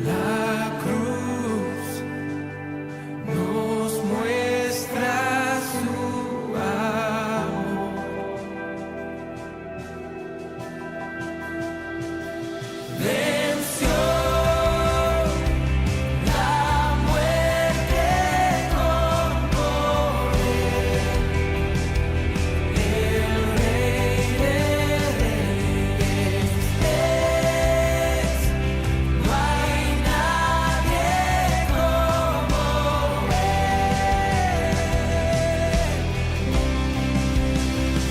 La cruz nos muestra su amor. Venció la muerte con poder. El Rey de Reyes es. No hay nadie como Él.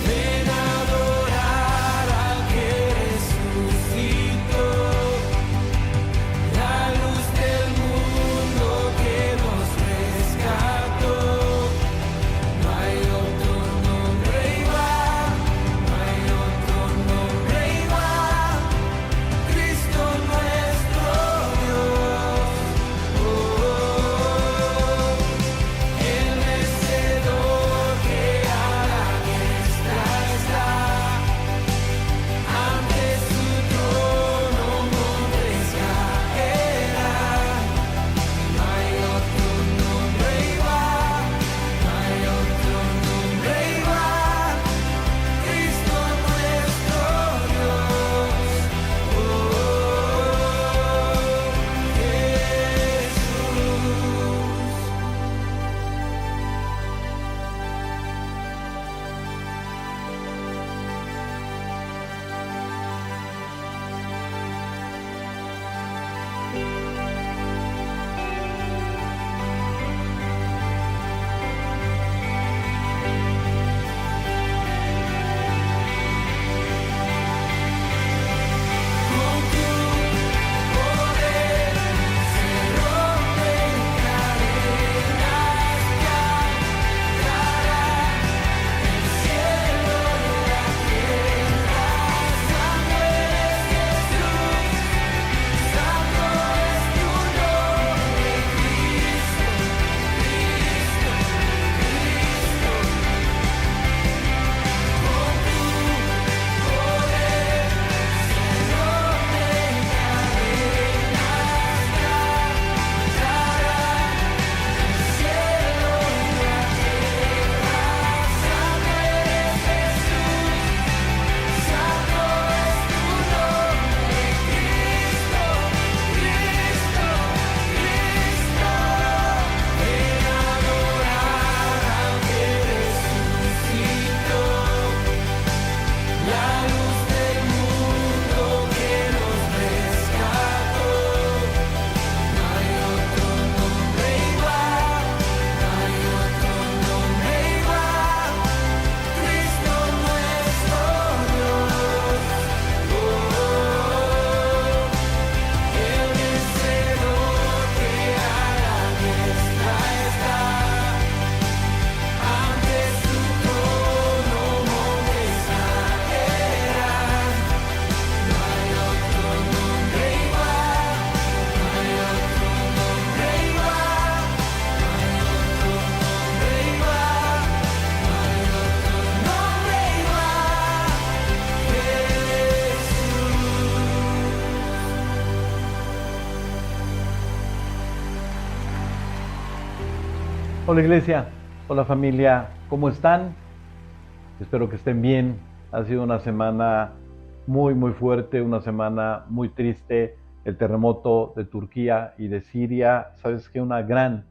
Ven a adorar al que resucitó, la luz del mundo que nos rescató. No hay otro nombre igual, no hay otro nombre igual. Cristo nuestro Dios, el vencedor que a la diestra está. Ante su trono montes caerán. No hay otro nombre igual, no hay otro nombre igual. Cristo nuestro Dios, con tu poder se rompen cadenas, cantarán el cielo y la tierra. Santo eres Jesús, santo es tu nombre, Cristo, Cristo, Cristo. Con tu poder se rompen cadenas, cantarán el cielo y la tierra. Santo eres Jesús, santo es tu nombre, Cristo, Cristo, Cristo. Ven a adorar al que resucitó, la luz del mundo que nos rescató. No hay otro nombre igual, no hay otro nombre igual. Cristo nuestro Dios, el vencedor que a la diestra está. Ante su trono montes caerán. No hay otro nombre igual, no hay otro nombre igual, no hay otro nombre igual, no hay otro nombre igual. Hola iglesia, hola familia, ¿cómo están? Espero que estén bien. Ha sido una semana muy fuerte, una semana muy triste. El terremoto de Turquía y de Siria, sabes que una gran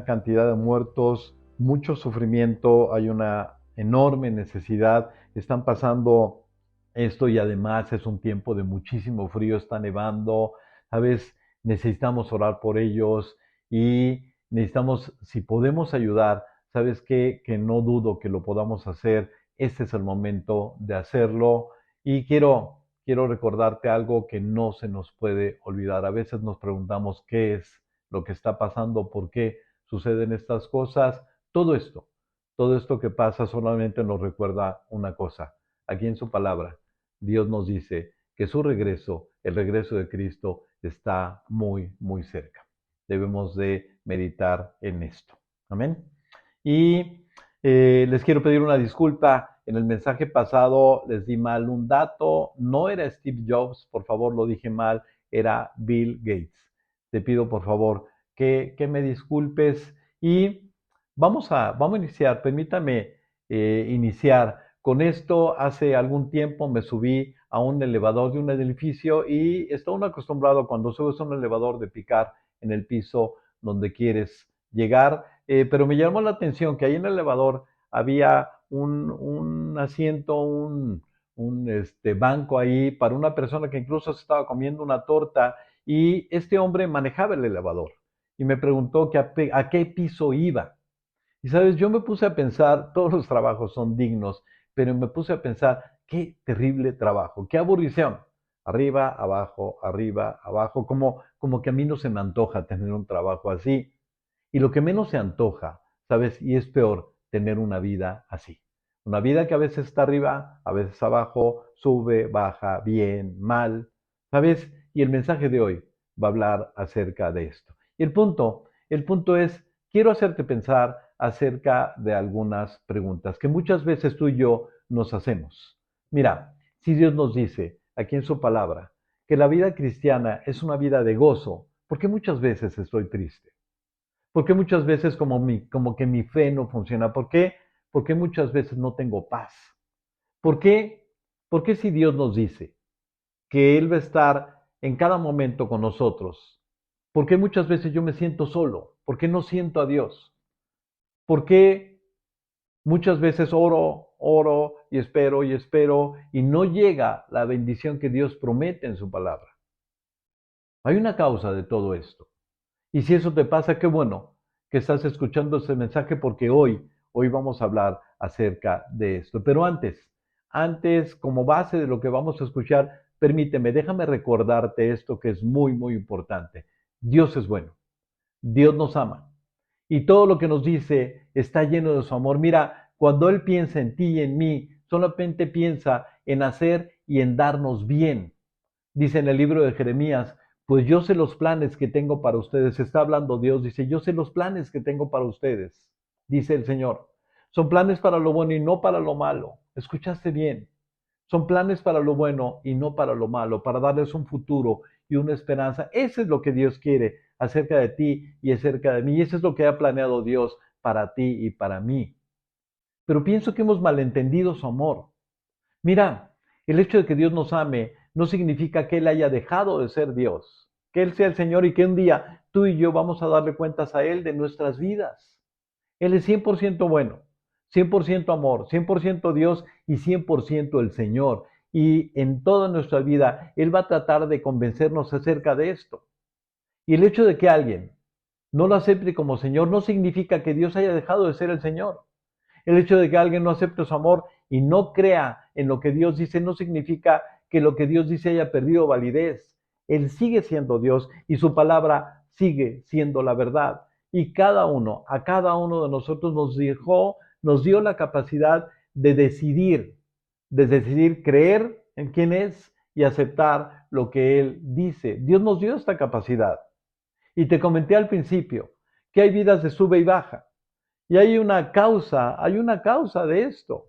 cantidad de muertos, mucho sufrimiento, hay una enorme necesidad. Están pasando esto y además es un tiempo de muchísimo frío, está nevando, sabes, necesitamos orar por ellos y necesitamos, si podemos ayudar, sabes que no dudo que lo podamos hacer. Este es el momento de hacerlo y quiero recordarte algo que no se nos puede olvidar. A veces nos preguntamos qué es lo que está pasando, por qué suceden estas cosas. Todo esto que pasa solamente nos recuerda una cosa. Aquí en su palabra, Dios nos dice que su regreso, el regreso de Cristo, está muy cerca. Debemos de meditar en esto. Amén. Y les quiero pedir una disculpa. En el mensaje pasado les di mal un dato. No era Steve Jobs, por favor, lo dije mal. Era Bill Gates. te pido por favor que me disculpes y vamos a iniciar. Permítame iniciar. Con esto, hace algún tiempo me subí a un elevador de un edificio y está uno acostumbrado cuando subes a un elevador de picar en el piso donde quieres llegar, pero me llamó la atención que ahí en el elevador había un asiento, un banco ahí para una persona que incluso se estaba comiendo una torta y este hombre manejaba el elevador y me preguntó que a qué piso iba. Y sabes, yo me puse a pensar, todos los trabajos son dignos, pero me puse a pensar, qué terrible trabajo, qué aburrición. Arriba, abajo, como que a mí no se me antoja tener un trabajo así. Y lo que menos se antoja, ¿sabes? Y es peor, tener una vida así. Una vida que a veces está arriba, a veces abajo, sube, baja, bien, mal, ¿sabes? Y el mensaje de hoy va a hablar acerca de esto. Y el punto es, quiero hacerte pensar acerca de algunas preguntas que muchas veces tú y yo nos hacemos. Mira, si Dios nos dice aquí en su palabra que la vida cristiana es una vida de gozo, ¿por qué muchas veces estoy triste? ¿Por qué muchas veces como que mi fe no funciona? ¿Por qué? Porque muchas veces no tengo paz. ¿Por qué? Porque si Dios nos dice que Él va a estar en cada momento con nosotros, ¿por qué muchas veces yo me siento solo? ¿Por qué no siento a Dios? ¿Por qué muchas veces oro y espero y no llega la bendición que Dios promete en su palabra? Hay una causa de todo esto. Y si eso te pasa, qué bueno que estás escuchando este mensaje porque hoy vamos a hablar acerca de esto. Pero antes, como base de lo que vamos a escuchar, permíteme, déjame recordarte esto que es muy, muy importante. Dios es bueno. Dios nos ama. Y todo lo que nos dice está lleno de su amor. Mira, cuando Él piensa en ti y en mí, solamente piensa en hacer y en darnos bien. Dice en el libro de Jeremías, pues yo sé los planes que tengo para ustedes. Está hablando Dios, dice, yo sé los planes que tengo para ustedes, dice el Señor. Son planes para lo bueno y no para lo malo. ¿Escuchaste bien? Son planes para lo bueno y no para lo malo, para darles un futuro y una esperanza. Eso es lo que Dios quiere acerca de ti y acerca de mí. Y eso es lo que ha planeado Dios para ti y para mí. Pero pienso que hemos malentendido su amor. Mira, el hecho de que Dios nos ame no significa que Él haya dejado de ser Dios, que Él sea el Señor y que un día tú y yo vamos a darle cuentas a Él de nuestras vidas. Él es 100% bueno, 100% amor, 100% Dios y 100% el Señor. Y en toda nuestra vida Él va a tratar de convencernos acerca de esto. Y el hecho de que alguien no lo acepte como Señor no significa que Dios haya dejado de ser el Señor. El hecho de que alguien no acepte su amor y no crea en lo que Dios dice no significa que lo que Dios dice haya perdido validez. Él sigue siendo Dios y su palabra sigue siendo la verdad. Y a cada uno de nosotros nos dio la capacidad de decidir creer en quién es y aceptar lo que Él dice. Dios nos dio esta capacidad. Y te comenté al principio que hay vidas de sube y baja. Y hay una causa de esto.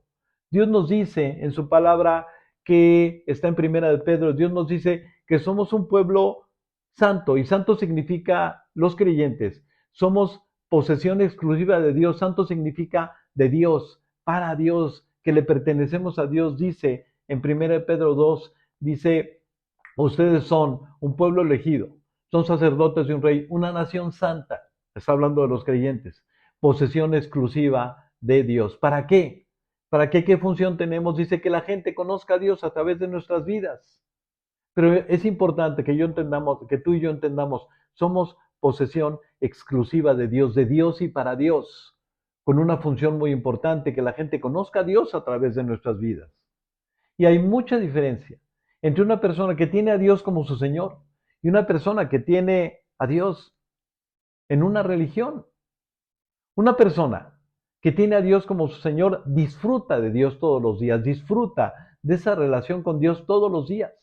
Dios nos dice en su palabra que está en Primera de Pedro, Dios nos dice que somos un pueblo santo y santo significa los creyentes. Somos posesión exclusiva de Dios. Santo significa de Dios, para Dios, que le pertenecemos a Dios. Dice en Primera de Pedro 2, dice, ustedes son un pueblo elegido, son sacerdotes de un rey, una nación santa. Está hablando de los creyentes, posesión exclusiva de Dios. ¿Para qué? ¿Para qué? ¿Qué función tenemos? Dice que la gente conozca a Dios a través de nuestras vidas. Pero es importante que que tú y yo entendamos, somos posesión exclusiva de Dios y para Dios, con una función muy importante, que la gente conozca a Dios a través de nuestras vidas. Y hay mucha diferencia entre una persona que tiene a Dios como su Señor y una persona que tiene a Dios en una religión. Una persona que tiene a Dios como su Señor disfruta de Dios todos los días, disfruta de esa relación con Dios todos los días.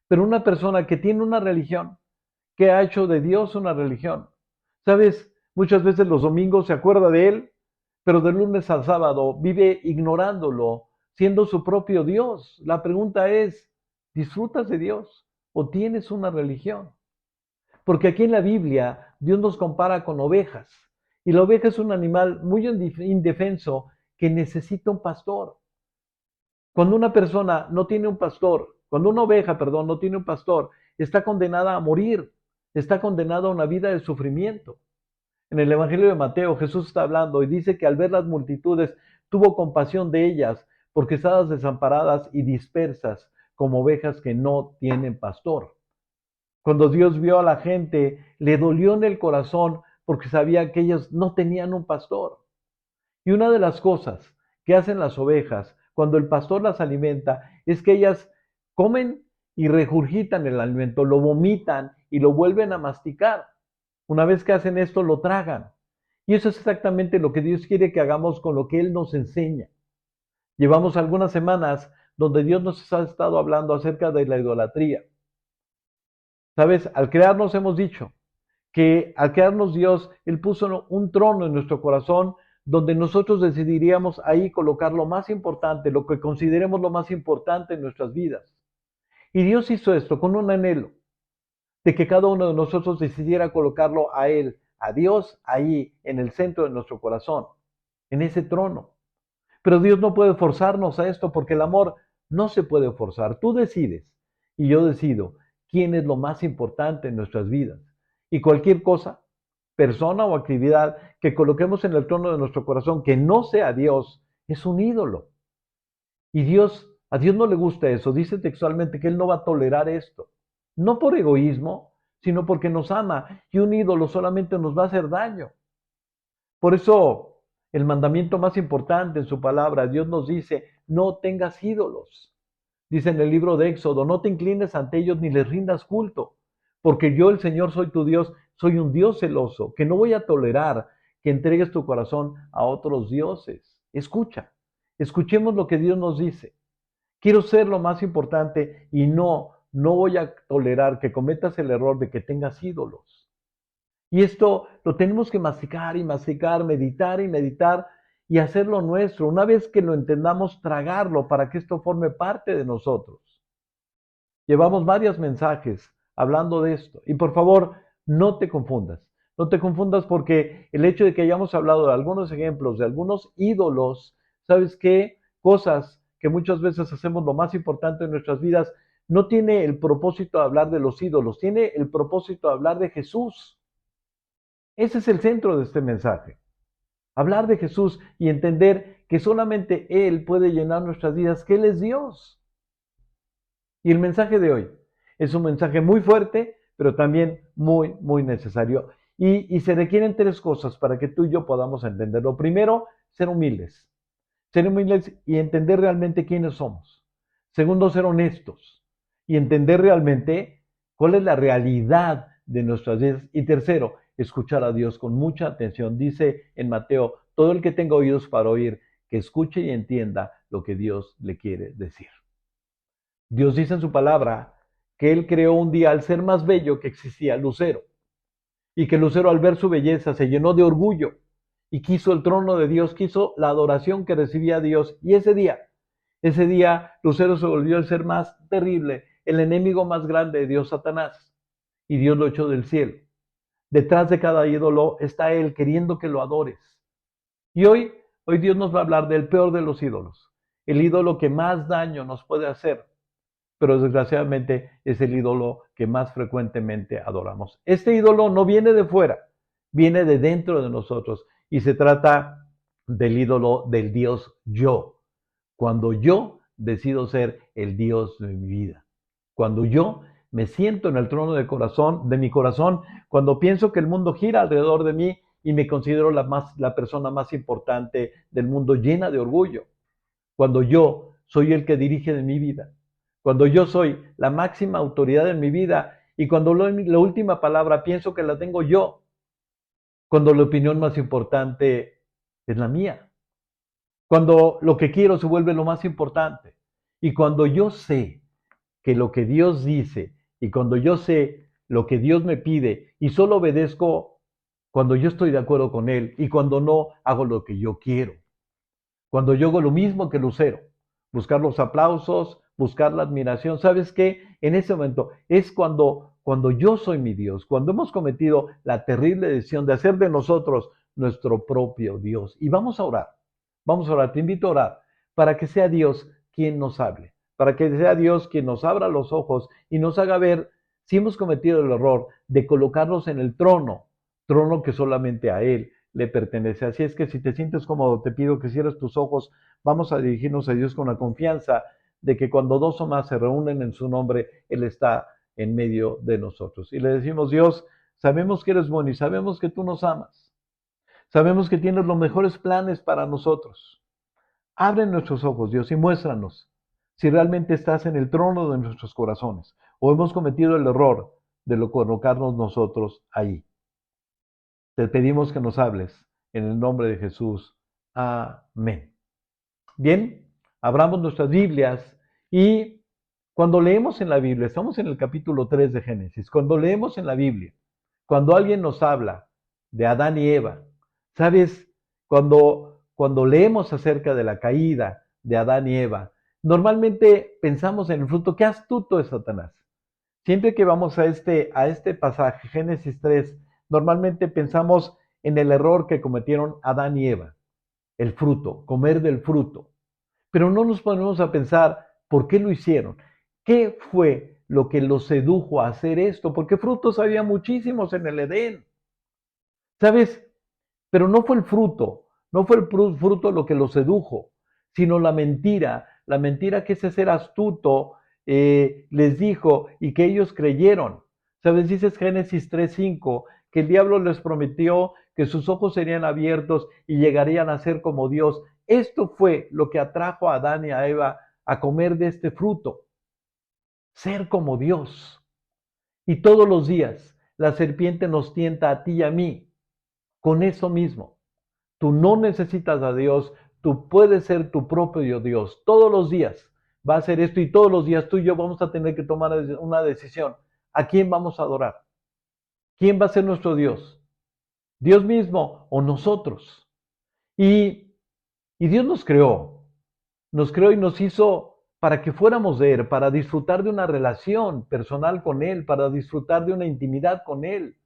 Pero una persona que tiene una religión, que ha hecho de Dios una religión, ¿sabes? Muchas veces los domingos se acuerda de Él, pero de lunes al sábado vive ignorándolo, siendo su propio Dios. La pregunta es, ¿disfrutas de Dios o tienes una religión? Porque aquí en la Biblia Dios nos compara con ovejas. Y la oveja es un animal muy indefenso que necesita un pastor. Cuando una persona no tiene un pastor, cuando una oveja, perdón, no tiene un pastor, está condenada a morir, está condenada a una vida de sufrimiento. En el Evangelio de Mateo, Jesús está hablando y dice que al ver las multitudes, tuvo compasión de ellas, porque estaban desamparadas y dispersas como ovejas que no tienen pastor. Cuando Dios vio a la gente, le dolió en el corazón porque sabía que ellos no tenían un pastor. Y una de las cosas que hacen las ovejas cuando el pastor las alimenta es que ellas comen y regurgitan el alimento, lo vomitan y lo vuelven a masticar. Una vez que hacen esto, lo tragan. Y eso es exactamente lo que Dios quiere que hagamos con lo que Él nos enseña. Llevamos algunas semanas donde Dios nos ha estado hablando acerca de la idolatría. ¿Sabes? Al crearnos hemos dicho que al crearnos Dios, Él puso un trono en nuestro corazón donde nosotros decidiríamos ahí colocar lo más importante, lo que consideremos lo más importante en nuestras vidas. Y Dios hizo esto con un anhelo de que cada uno de nosotros decidiera colocarlo a Él, a Dios, ahí en el centro de nuestro corazón, en ese trono. Pero Dios no puede forzarnos a esto porque el amor no se puede forzar. Tú decides y yo decido quién es lo más importante en nuestras vidas. Y cualquier cosa, persona o actividad que coloquemos en el trono de nuestro corazón que no sea Dios, es un ídolo. Y a Dios no le gusta eso. Dice textualmente que Él no va a tolerar esto. No por egoísmo, sino porque nos ama. Y un ídolo solamente nos va a hacer daño. Por eso, el mandamiento más importante en su palabra, Dios nos dice, no tengas ídolos. Dice en el libro de Éxodo, no te inclines ante ellos ni les rindas culto, porque yo, el Señor, soy tu Dios, soy un Dios celoso, que no voy a tolerar que entregues tu corazón a otros dioses. Escucha, escuchemos lo que Dios nos dice. Quiero ser lo más importante y no voy a tolerar que cometas el error de que tengas ídolos. Y esto lo tenemos que masticar y masticar, meditar y meditar y hacerlo nuestro. Una vez que lo entendamos, tragarlo para que esto forme parte de nosotros. Llevamos varios mensajes hablando de esto. Y por favor, no te confundas. No te confundas porque el hecho de que hayamos hablado de algunos ejemplos, de algunos ídolos, ¿sabes qué? Cosas que muchas veces hacemos lo más importante en nuestras vidas, no tiene el propósito de hablar de los ídolos, tiene el propósito de hablar de Jesús. Ese es el centro de este mensaje. Hablar de Jesús y entender que solamente Él puede llenar nuestras vidas, que Él es Dios. Y el mensaje de hoy es un mensaje muy fuerte, pero también muy necesario. Y se requieren tres cosas para que tú y yo podamos entenderlo. Primero, ser humildes. Ser humildes y entender realmente quiénes somos. Segundo, ser honestos y entender realmente cuál es la realidad de nuestras vidas. Y tercero, escuchar a Dios con mucha atención. Dice en Mateo, todo el que tenga oídos para oír, que escuche y entienda lo que Dios le quiere decir. Dios dice en su palabra que Él creó un día al ser más bello que existía, Lucero, y que Lucero al ver su belleza se llenó de orgullo y quiso el trono de Dios, quiso la adoración que recibía Dios. Y ese día Lucero se volvió el ser más terrible, el enemigo más grande de Dios, Satanás, y Dios lo echó del cielo. Detrás de cada ídolo está Él queriendo que lo adores. Y hoy Dios nos va a hablar del peor de los ídolos, el ídolo que más daño nos puede hacer, pero desgraciadamente es el ídolo que más frecuentemente adoramos. Este ídolo no viene de fuera, viene de dentro de nosotros y se trata del ídolo del Dios yo. Cuando yo decido ser el Dios de mi vida, cuando yo me siento en el trono de mi corazón, cuando pienso que el mundo gira alrededor de mí y me considero la persona más importante del mundo, llena de orgullo, cuando yo soy el que dirige de mi vida, cuando yo soy la máxima autoridad en mi vida y cuando la última palabra pienso que la tengo yo, cuando la opinión más importante es la mía, cuando lo que quiero se vuelve lo más importante y cuando yo sé que lo que Dios dice y cuando yo sé lo que Dios me pide y solo obedezco cuando yo estoy de acuerdo con Él y cuando no hago lo que yo quiero, cuando yo hago lo mismo que Lucero, buscar los aplausos, buscar la admiración. ¿Sabes qué? En ese momento es cuando cuando yo soy mi Dios, cuando hemos cometido la terrible decisión de hacer de nosotros nuestro propio Dios. Y vamos a orar, te invito a orar para que sea Dios quien nos hable, para que sea Dios quien nos abra los ojos y nos haga ver si hemos cometido el error de colocarnos en el trono que solamente a Él le pertenece. Así es que si te sientes cómodo, te pido que cierres tus ojos, vamos a dirigirnos a Dios con la confianza de que cuando dos o más se reúnen en su nombre, Él está en medio de nosotros. Y le decimos, Dios, sabemos que eres bueno y sabemos que tú nos amas. Sabemos que tienes los mejores planes para nosotros. Abre nuestros ojos, Dios, y muéstranos si realmente estás en el trono de nuestros corazones o hemos cometido el error de colocarnos nosotros ahí. Te pedimos que nos hables en el nombre de Jesús. Amén. Bien, abramos nuestras Biblias y cuando leemos en la Biblia, estamos en el capítulo 3 de Génesis, cuando leemos en la Biblia, cuando alguien nos habla de Adán y Eva, ¿sabes? Cuando leemos acerca de la caída de Adán y Eva, normalmente pensamos en el fruto. Qué astuto es Satanás. Siempre que vamos a este pasaje, Génesis 3, normalmente pensamos en el error que cometieron Adán y Eva, el fruto, comer del fruto. Pero no nos ponemos a pensar por qué lo hicieron, qué fue lo que los sedujo a hacer esto, porque frutos había muchísimos en el Edén, ¿sabes? Pero no fue el fruto, no fue el fruto lo que los sedujo, sino la mentira que ese ser astuto les dijo y que ellos creyeron. ¿Sabes? Dice Génesis 3:5 que el diablo les prometió que sus ojos serían abiertos y llegarían a ser como Dios. Esto fue lo que atrajo a Adán y a Eva a comer de este fruto, ser como Dios. Y todos los días la serpiente nos tienta a ti y a mí con eso mismo. Tú no necesitas a Dios, tú puedes ser tu propio Dios. Todos los días va a ser esto y todos los días tú y yo vamos a tener que tomar una decisión. ¿A quién vamos a adorar? ¿Quién va a ser nuestro Dios? ¿Dios mismo o nosotros? Y Dios nos creó y nos hizo para que fuéramos de Él, para disfrutar de una relación personal con Él, para disfrutar de una intimidad con Él.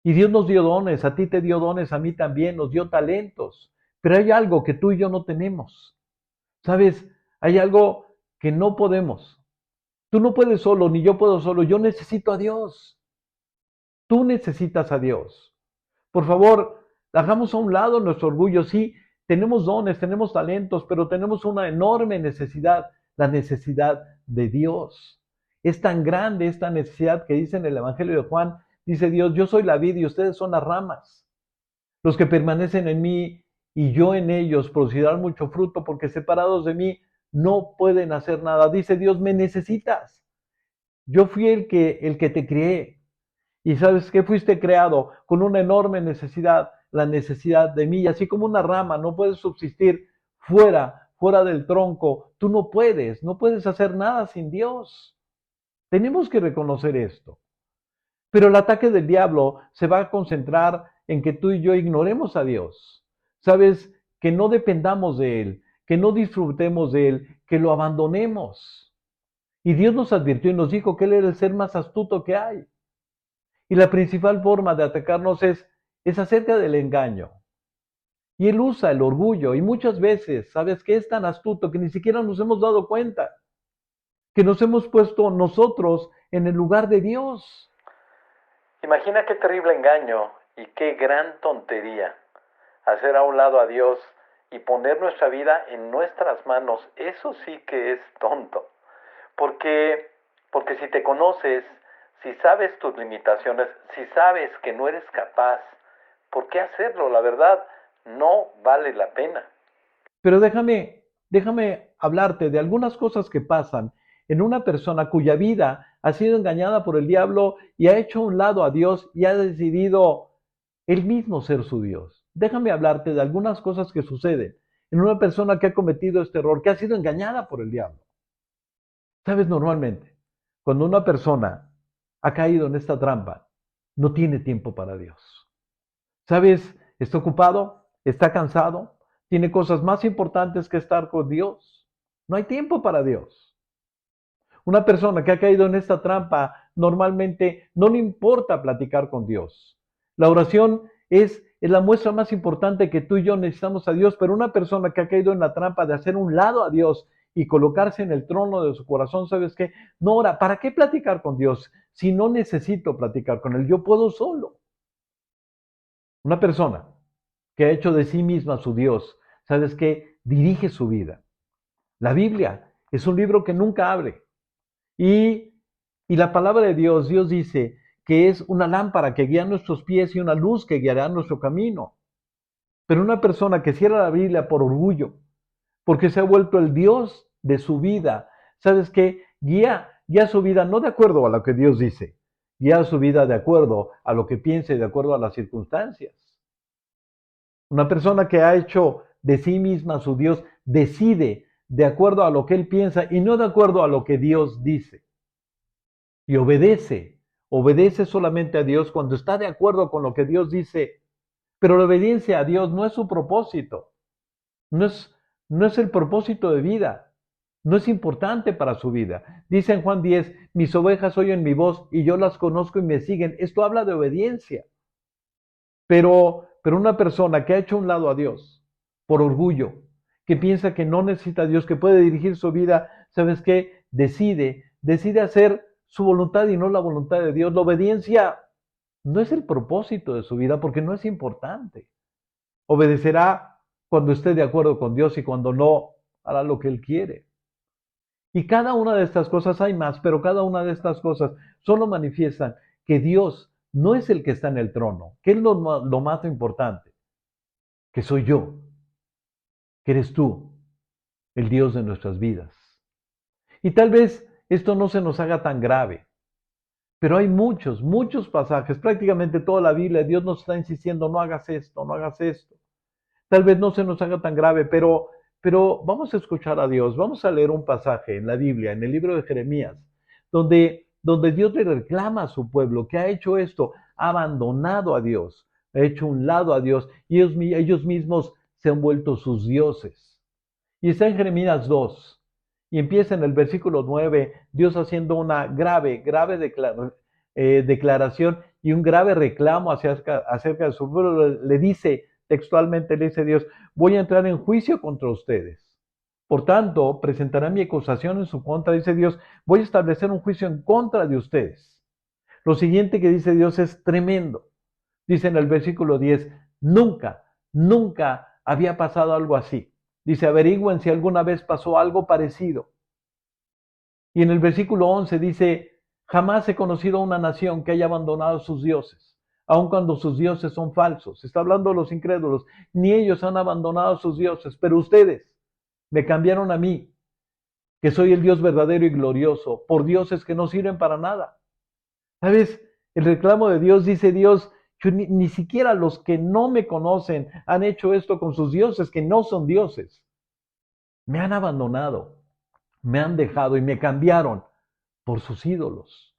Y Dios nos dio dones, a ti te dio dones, a mí también, nos dio talentos. Pero hay algo que tú y yo no tenemos. ¿Sabes? Hay algo que no podemos. Tú no puedes solo, ni yo puedo solo. Yo necesito a Dios. Tú necesitas a Dios. Por favor, hagamos a un lado nuestro orgullo. Sí, tenemos dones, tenemos talentos, pero tenemos una enorme necesidad, la necesidad de Dios. Es tan grande esta necesidad que dice en el Evangelio de Juan, dice Dios, yo soy la vid y ustedes son las ramas. Los que permanecen en mí y yo en ellos producirán mucho fruto porque separados de mí no pueden hacer nada. Dice Dios, me necesitas. Yo fui el que te crié. Y sabes que fuiste creado con una enorme necesidad, la necesidad de mí. Y así como una rama no puede subsistir fuera del tronco, tú no puedes hacer nada sin Dios. Tenemos que reconocer esto. Pero el ataque del diablo se va a concentrar en que tú y yo ignoremos a Dios. Sabes, que no dependamos de Él, que no disfrutemos de Él, que lo abandonemos. Y Dios nos advirtió y nos dijo que Él era el ser más astuto que hay. Y la principal forma de atacarnos es acerca del engaño. Y Él usa el orgullo y muchas veces, ¿sabes qué? Es tan astuto que ni siquiera nos hemos dado cuenta, que nos hemos puesto nosotros en el lugar de Dios. Imagina qué terrible engaño y qué gran tontería hacer a un lado a Dios y poner nuestra vida en nuestras manos. Eso sí que es tonto. Porque si te conoces, si sabes tus limitaciones, si sabes que no eres capaz, ¿por qué hacerlo? La verdad, no vale la pena. Pero déjame hablarte de algunas cosas que pasan en una persona cuya vida ha sido engañada por el diablo y ha hecho a un lado a Dios y ha decidido él mismo ser su Dios. Déjame hablarte de algunas cosas que suceden en una persona que ha cometido este error, que ha sido engañada por el diablo. Sabes, normalmente, cuando una persona ha caído en esta trampa, no tiene tiempo para Dios. ¿Sabes? Está ocupado, está cansado, tiene cosas más importantes que estar con Dios. No hay tiempo para Dios. Una persona que ha caído en esta trampa normalmente no le importa platicar con Dios. La oración es la muestra más importante que tú y yo necesitamos a Dios, pero una persona que ha caído en la trampa de hacer un lado a Dios y colocarse en el trono de su corazón, ¿sabes qué? No ora. ¿Para qué platicar con Dios si no necesito platicar con Él? Yo puedo solo. Una persona que ha hecho de sí misma su Dios, ¿sabes qué? Dirige su vida. La Biblia es un libro que nunca abre. Y, y la palabra de Dios, Dios dice que es una lámpara que guía nuestros pies y una luz que guiará nuestro camino. Pero una persona que cierra la Biblia por orgullo, porque se ha vuelto el Dios de su vida, ¿sabes qué? Guía su vida no de acuerdo a lo que Dios dice, guía su vida de acuerdo a lo que piensa y de acuerdo a las circunstancias. Una persona que ha hecho de sí misma su Dios decide de acuerdo a lo que él piensa y no de acuerdo a lo que Dios dice. Y obedece solamente a Dios cuando está de acuerdo con lo que Dios dice. Pero la obediencia a Dios no es su propósito, no es, no es el propósito de vida, no es importante para su vida. Dice en Juan 10, mis ovejas oyen mi voz y yo las conozco y me siguen. Esto habla de obediencia. Pero una persona que ha hecho a un lado a Dios por orgullo, que piensa que no necesita a Dios, que puede dirigir su vida, ¿sabes qué? Decide hacer su voluntad y no la voluntad de Dios. La obediencia no es el propósito de su vida porque no es importante. Obedecerá cuando esté de acuerdo con Dios y cuando no, hará lo que Él quiere. Y cada una de estas cosas, hay más, pero cada una de estas cosas solo manifiestan que Dios no es el que está en el trono, que es lo más importante, que soy yo, que eres tú, el Dios de nuestras vidas. Y tal vez esto no se nos haga tan grave, pero hay muchos pasajes, prácticamente toda la Biblia, Dios nos está insistiendo, no hagas esto, no hagas esto. Tal vez no se nos haga tan grave, pero vamos a escuchar a Dios. Vamos a leer un pasaje en la Biblia, en el libro de Jeremías, donde Dios le reclama a su pueblo que ha hecho esto, ha abandonado a Dios, ha hecho un lado a Dios y ellos mismos se han vuelto sus dioses. Y está en Jeremías 2 y empieza en el versículo 9, Dios haciendo una grave declaración y un grave reclamo acerca de su pueblo. Le dice textualmente, le dice Dios, voy a entrar en juicio contra ustedes. Por tanto, presentaré mi acusación en su contra, dice Dios, voy a establecer un juicio en contra de ustedes. Lo siguiente que dice Dios es tremendo. Dice en el versículo 10, nunca había pasado algo así. Dice, averigüen si alguna vez pasó algo parecido. Y en el versículo 11 dice, jamás he conocido a una nación que haya abandonado a sus dioses, aun cuando sus dioses son falsos. Está hablando de los incrédulos. Ni ellos han abandonado a sus dioses, pero ustedes me cambiaron a mí, que soy el Dios verdadero y glorioso, por dioses que no sirven para nada. ¿Sabes? El reclamo de Dios, dice Dios, yo ni siquiera los que no me conocen han hecho esto con sus dioses, que no son dioses. Me han abandonado, me han dejado y me cambiaron por sus ídolos.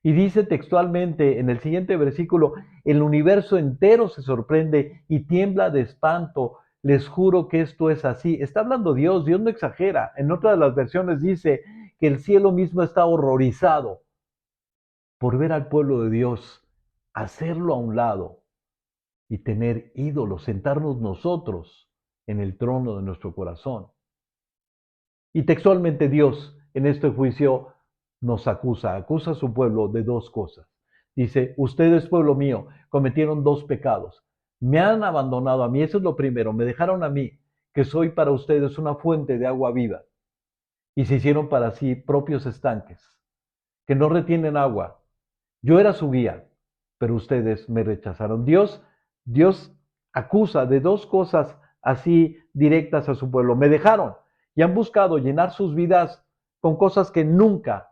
Y dice textualmente en el siguiente versículo, el universo entero se sorprende y tiembla de espanto. Les juro que esto es así. Está hablando Dios, Dios no exagera. En otra de las versiones dice que el cielo mismo está horrorizado por ver al pueblo de Dios hacerlo a un lado y tener ídolos, sentarnos nosotros en el trono de nuestro corazón. Y textualmente Dios en este juicio nos acusa a su pueblo de dos cosas. Dice, ustedes, pueblo mío, cometieron dos pecados. Me han abandonado a mí, eso es lo primero, me dejaron a mí, que soy para ustedes una fuente de agua viva. Y se hicieron para sí propios estanques, que no retienen agua. Yo era su guía, pero ustedes me rechazaron. Dios acusa de dos cosas así directas a su pueblo. Me dejaron y han buscado llenar sus vidas con cosas que nunca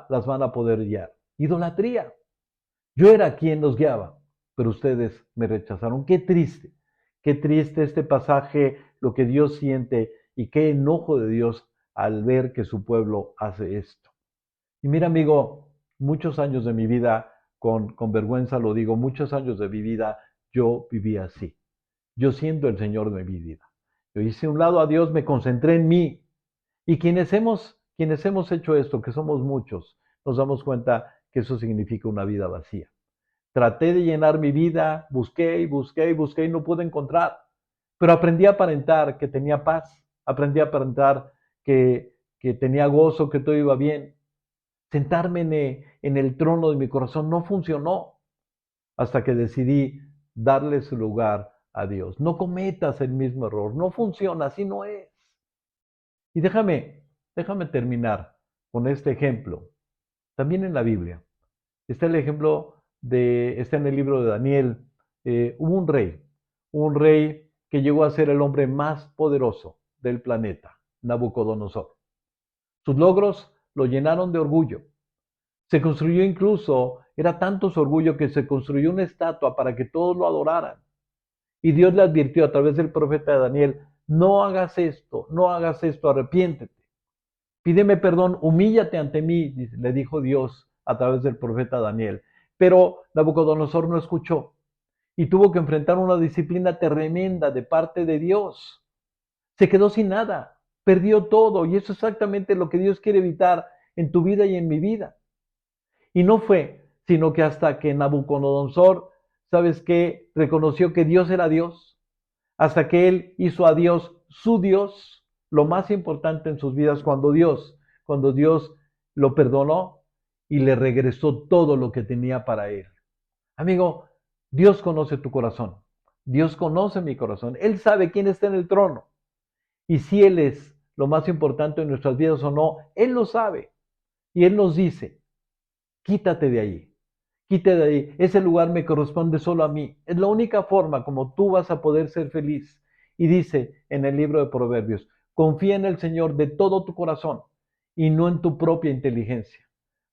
las van a poder guiar. Idolatría. Yo era quien los guiaba, pero ustedes me rechazaron. Qué triste este pasaje, lo que Dios siente y qué enojo de Dios al ver que su pueblo hace esto. Y mira, amigo, muchos años de mi vida, con vergüenza lo digo, muchos años de mi vida yo viví así. Yo siendo el Señor de mi vida. Yo hice un lado a Dios, me concentré en mí. Y quienes hemos hecho esto, que somos muchos, nos damos cuenta que eso significa una vida vacía. Traté de llenar mi vida, busqué y busqué y busqué y no pude encontrar, pero aprendí a aparentar que tenía paz, aprendí a aparentar que tenía gozo, que todo iba bien. Sentarme en el trono de mi corazón no funcionó hasta que decidí darle su lugar a Dios. No cometas el mismo error, no funciona, así no es. Y déjame terminar con este ejemplo. También en la Biblia está el ejemplo está en el libro de Daniel. Hubo un rey que llegó a ser el hombre más poderoso del planeta, Nabucodonosor. Sus logros lo llenaron de orgullo. Se construyó incluso, era tanto su orgullo que se construyó una estatua para que todos lo adoraran. Y Dios le advirtió a través del profeta Daniel, no hagas esto, no hagas esto, arrepiéntete. Pídeme perdón, humíllate ante mí, le dijo Dios a través del profeta Daniel. Pero Nabucodonosor no escuchó y tuvo que enfrentar una disciplina tremenda de parte de Dios. Se quedó sin nada, perdió todo y eso es exactamente lo que Dios quiere evitar en tu vida y en mi vida. Y no fue, sino que hasta que Nabucodonosor, ¿sabes qué? Reconoció que Dios era Dios, hasta que él hizo a Dios su Dios, lo más importante en sus vidas, cuando Dios lo perdonó y le regresó todo lo que tenía para él. Amigo, Dios conoce tu corazón, Dios conoce mi corazón, Él sabe quién está en el trono y si Él es lo más importante en nuestras vidas o no, Él lo sabe y Él nos dice, quítate de ahí. Quítate de ahí, ese lugar me corresponde solo a mí. Es la única forma como tú vas a poder ser feliz. Y dice en el libro de Proverbios, confía en el Señor de todo tu corazón y no en tu propia inteligencia.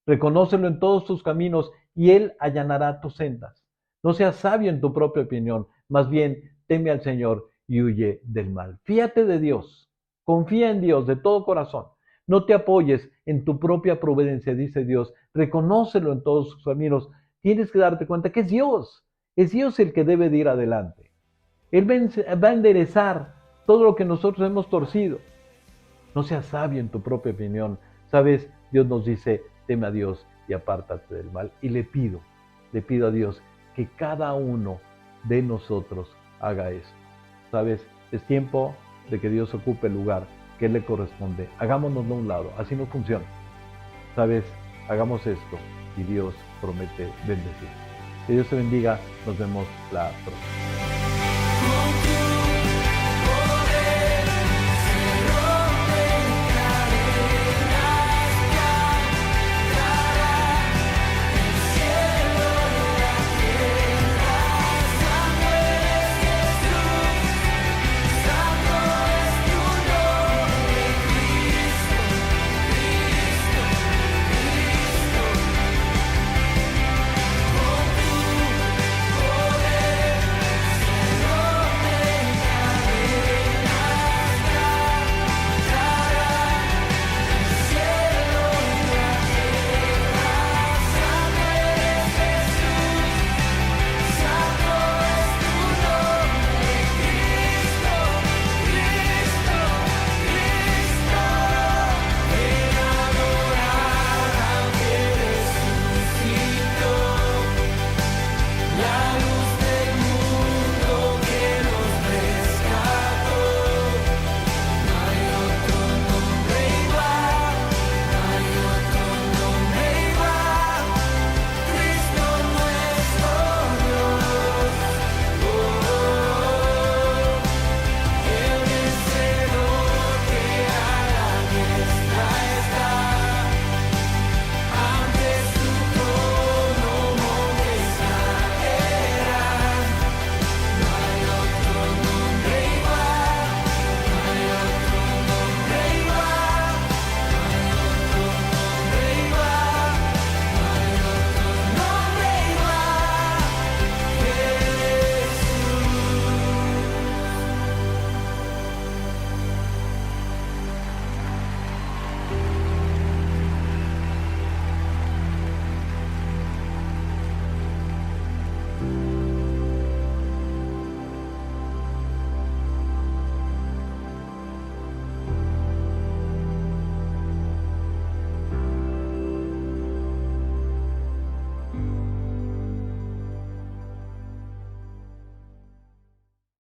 Reconócelo en todos tus caminos y Él allanará tus sendas. No seas sabio en tu propia opinión, más bien teme al Señor y huye del mal. Fíate de Dios, confía en Dios de todo corazón. No te apoyes en tu propia providencia, dice Dios. Reconócelo en todos sus caminos. Tienes que darte cuenta que es Dios el que debe de ir adelante. Él va a enderezar todo lo que nosotros hemos torcido. No seas sabio en tu propia opinión. Sabes, Dios nos dice, teme a Dios y apártate del mal. Y le pido a Dios que cada uno de nosotros haga esto. Sabes, es tiempo de que Dios ocupe el lugar que le corresponde. Hagámonoslo a un lado, así no funciona. Sabes, hagamos esto y Dios promete bendecir. Que Dios te bendiga, nos vemos la próxima.